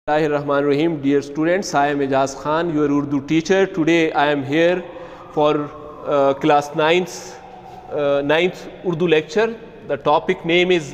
Bismillahirrahmanirrahim. Dear students, I am Ejaz Khan, your Urdu teacher. Today I am here for class 9th Urdu lecture. The topic name is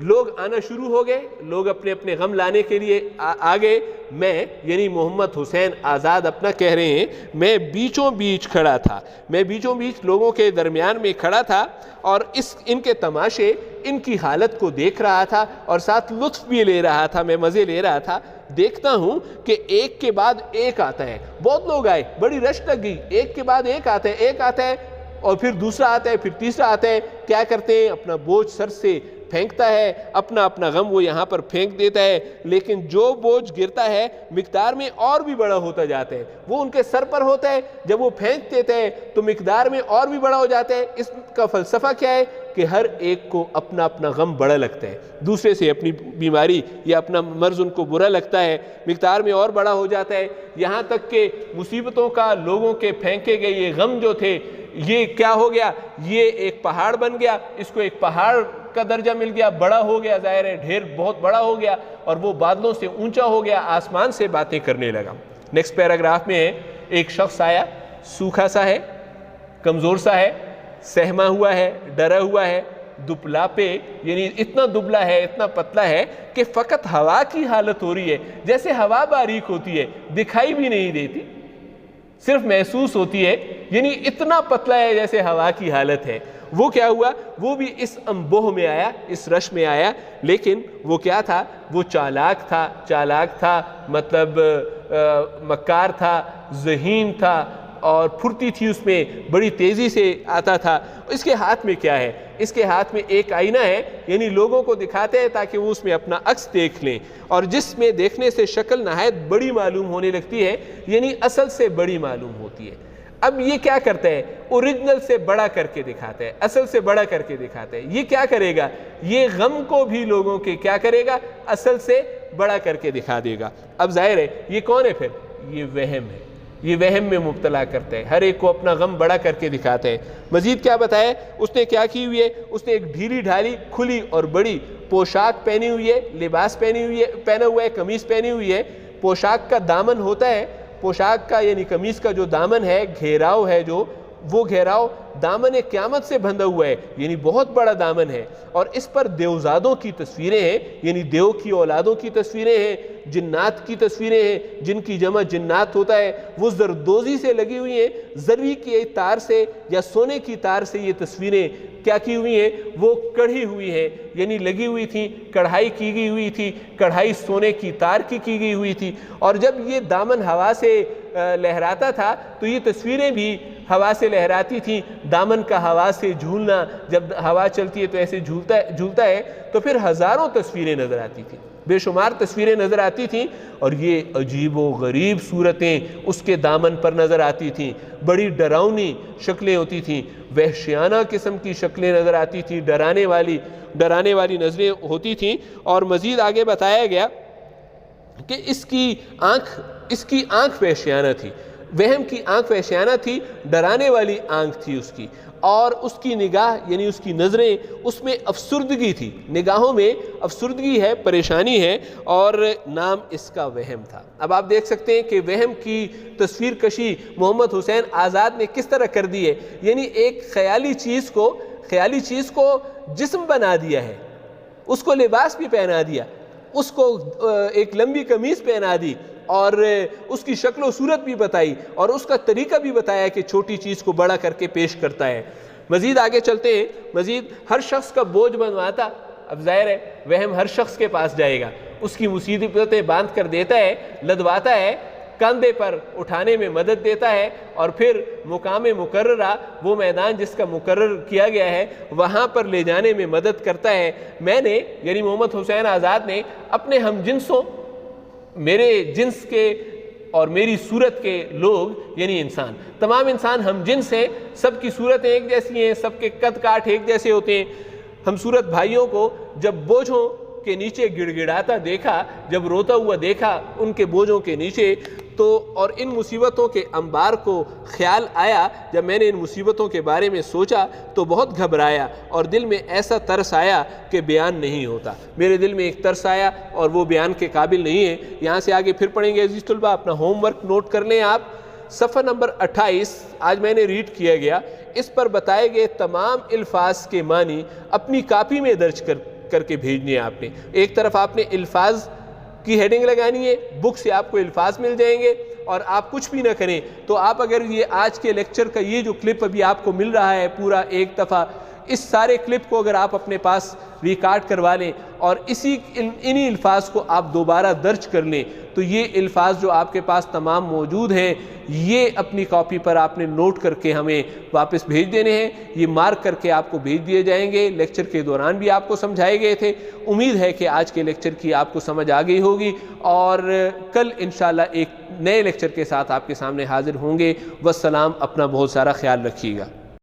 لوگ آنا شروع ہو گئے، لوگ اپنے اپنے غم لانے کے لیے آ گئے. میں یعنی محمد حسین آزاد اپنا کہہ رہے ہیں، میں بیچوں بیچ کھڑا تھا، میں بیچوں بیچ لوگوں کے درمیان میں کھڑا تھا اور ان کے تماشے، ان کی حالت کو دیکھ رہا تھا اور ساتھ لطف بھی لے رہا تھا، میں مزے لے رہا تھا. دیکھتا ہوں کہ ایک کے بعد ایک آتا ہے، بہت لوگ آئے، بڑی رش لگ گئی، ایک کے بعد ایک آتا ہے، ایک آتا ہے اور پھر دوسرا آتا ہے، پھر تیسرا آتا ہے. کیا کرتے ہیں؟ اپنا بوجھ سر سے پھینکتا ہے، اپنا اپنا غم وہ یہاں پر پھینک دیتا ہے. لیکن جو بوجھ گرتا ہے مقدار میں اور بھی بڑا ہوتا جاتا ہے، وہ ان کے سر پر ہوتا ہے، جب وہ پھینک دیتے ہیں تو مقدار میں اور بھی بڑا ہو جاتا ہے. اس کا فلسفہ کیا ہے کہ ہر ایک کو اپنا اپنا غم بڑا لگتا ہے، دوسرے سے اپنی بیماری یا اپنا مرض ان کو برا لگتا ہے، مقدار میں اور بڑا ہو جاتا ہے. یہاں تک کہ مصیبتوں کا، لوگوں کے پھینکے گئے یہ غم جو تھے، یہ کیا ہو گیا؟ یہ ایک پہاڑ بن گیا، اس کو ایک پہاڑ کا درجہ مل گیا، بڑا ہو گیا، ظاہر ہے ڈھیر بہت بڑا ہو گیا اور وہ بادلوں سے اونچا ہو گیا، آسمان سے باتیں کرنے لگا. نیکسٹ پیراگراف میں ہے، ایک شخص آیا، سوکھا سا ہے، کمزور سا ہے، سہما ہوا ہے، ڈرا ہوا ہے، دبلا پہ، یعنی اتنا دبلا ہے، اتنا پتلا ہے کہ فقط ہوا کی حالت ہو رہی ہے، جیسے ہوا باریک ہوتی ہے، دکھائی بھی نہیں دیتی، صرف محسوس ہوتی ہے، یعنی اتنا پتلا ہے جیسے ہوا کی حالت ہے. وہ کیا ہوا؟ وہ بھی اس انبوہ میں آیا، اس رش میں آیا، لیکن وہ کیا تھا؟ وہ چالاک تھا، مطلب مکار تھا، ذہین تھا اور پھرتی تھی اس میں، بڑی تیزی سے آتا تھا. اس کے ہاتھ میں کیا ہے؟ اس کے ہاتھ میں ایک آئینہ ہے، یعنی لوگوں کو دکھاتے ہیں تاکہ وہ اس میں اپنا عکس دیکھ لیں، اور جس میں دیکھنے سے شکل نہایت بڑی معلوم ہونے لگتی ہے، یعنی اصل سے بڑی معلوم ہوتی ہے. اب یہ کیا کرتا ہے؟ اوریجنل سے بڑا کر کے دکھاتا ہے، اصل سے بڑا کر کے دکھاتا ہے. یہ کیا کرے گا؟ یہ غم کو بھی لوگوں کے کیا کرے گا؟ اصل سے بڑا کر کے دکھا دے گا. اب ظاہر ہے یہ کون ہے پھر؟ یہ وہم ہے، یہ وہم میں مبتلا کرتا ہے، ہر ایک کو اپنا غم بڑا کر کے دکھاتا ہے. مزید کیا بتایا اس نے؟ کیا کی ہوئی ہے؟ اس نے ایک ڈھیلی ڈھالی، کھلی اور بڑی پوشاک پہنی ہوئی ہے، لباس پہنا ہوا ہے، قمیص پہنی ہوئی ہے. پوشاک کا دامن ہوتا ہے، پوشاک کا یعنی قمیص کا جو دامن ہے، گھیراؤ ہے جو، وہ گھیراؤ دامن قیامت سے بندھا ہوا ہے، یعنی بہت بڑا دامن ہے، اور اس پر دیوزادوں کی تصویریں ہیں، یعنی دیو کی اولادوں کی تصویریں ہیں، جنات کی تصویریں ہیں، جن کی جمع جنات ہوتا ہے. وہ زردوزی سے لگی ہوئی ہیں، زروی کی تار سے یا سونے کی تار سے یہ تصویریں کیا کی ہوئی ہیں؟ وہ کڑھی ہوئی ہیں، یعنی لگی ہوئی تھی، کڑھائی کی گئی ہوئی تھی، کڑھائی سونے کی تار کی گئی ہوئی تھی. اور جب یہ دامن ہوا سے لہراتا تھا تو یہ تصویریں بھی ہوا سے لہراتی تھیں. دامن کا ہوا سے جھولنا، جب ہوا چلتی ہے تو ایسے جھولتا ہے، تو پھر ہزاروں تصویریں نظر آتی تھیں، بے شمار تصویریں نظر آتی تھیں، اور یہ عجیب و غریب صورتیں اس کے دامن پر نظر آتی تھیں. بڑی ڈراؤنی شکلیں ہوتی تھیں، وحشیانہ قسم کی شکلیں نظر آتی تھیں، ڈرانے والی نظریں ہوتی تھیں. اور مزید آگے بتایا گیا کہ اس کی آنکھ وحشیانہ تھی، وہم کی آنکھ وحشیانہ تھی، ڈرانے والی آنکھ تھی اس کی، اور اس کی نگاہ یعنی اس کی نظریں، اس میں افسردگی تھی، نگاہوں میں افسردگی ہے، پریشانی ہے، اور نام اس کا وہم تھا. اب آپ دیکھ سکتے ہیں کہ وہم کی تصویر کشی محمد حسین آزاد نے کس طرح کر دی ہے. یعنی ایک خیالی چیز کو جسم بنا دیا ہے، اس کو لباس بھی پہنا دیا، اس کو ایک لمبی قمیص پہنا دی، اور اس کی شکل و صورت بھی بتائی، اور اس کا طریقہ بھی بتایا کہ چھوٹی چیز کو بڑا کر کے پیش کرتا ہے. مزید آگے چلتے ہیں. مزید ہر شخص کا بوجھ بنواتا. اب ظاہر ہے وہم ہر شخص کے پاس جائے گا، اس کی مصیبتیں باندھ کر دیتا ہے، لدواتا ہے، کاندھے پر اٹھانے میں مدد دیتا ہے، اور پھر مقام مقررہ، وہ میدان جس کا مقرر کیا گیا ہے، وہاں پر لے جانے میں مدد کرتا ہے. میں نے یعنی محمد حسین آزاد نے اپنے ہم جنسوں، میرے جنس کے اور میری صورت کے لوگ یعنی انسان، تمام انسان ہم جنس ہیں، سب کی صورتیں ایک جیسی ہیں، سب کے قد کاٹ ایک جیسے ہوتے ہیں. ہم صورت بھائیوں کو جب بوجھوں کے نیچے گڑ گڑاتا دیکھا، جب روتا ہوا دیکھا ان کے بوجھوں کے نیچے، تو اور ان مصیبتوں کے انبار کو خیال آیا، جب میں نے ان مصیبتوں کے بارے میں سوچا تو بہت گھبرایا، اور دل میں ایسا ترس آیا کہ بیان نہیں ہوتا. میرے دل میں ایک ترس آیا اور وہ بیان کے قابل نہیں ہے. یہاں سے آگے پھر پڑھیں گے عزیز طلبہ، اپنا ہوم ورک نوٹ کر لیں آپ. صفحہ نمبر 28 آج میں نے ریڈ کیا گیا، اس پر بتائے گئے تمام الفاظ کے معنی اپنی کاپی میں درج کر کے بھیجنی ہے آپ نے. ایک طرف آپ نے الفاظ کی ہیڈنگ لگانی ہے, بک سے آپ کو الفاظ مل جائیں گے, اور آپ کچھ بھی نہ کریں تو آپ اگر یہ آج کے لیکچر کا یہ جو کلپ ابھی آپ کو مل رہا ہے پورا ایک دفعہ, اس سارے کلپ کو اگر آپ اپنے پاس ریکارڈ کروا لیں اور انہی الفاظ کو آپ دوبارہ درج کر لیں, تو یہ الفاظ جو آپ کے پاس تمام موجود ہیں یہ اپنی کاپی پر آپ نے نوٹ کر کے ہمیں واپس بھیج دینے ہیں. یہ مارک کر کے آپ کو بھیج دیے جائیں گے. لیکچر کے دوران بھی آپ کو سمجھائے گئے تھے. امید ہے کہ آج کے لیکچر کی آپ کو سمجھ آ گئی ہوگی, اور کل انشاءاللہ ایک نئے لیکچر کے ساتھ آپ کے سامنے حاضر ہوں گے. والسلام. اپنا بہت سارا خیال رکھیے گا.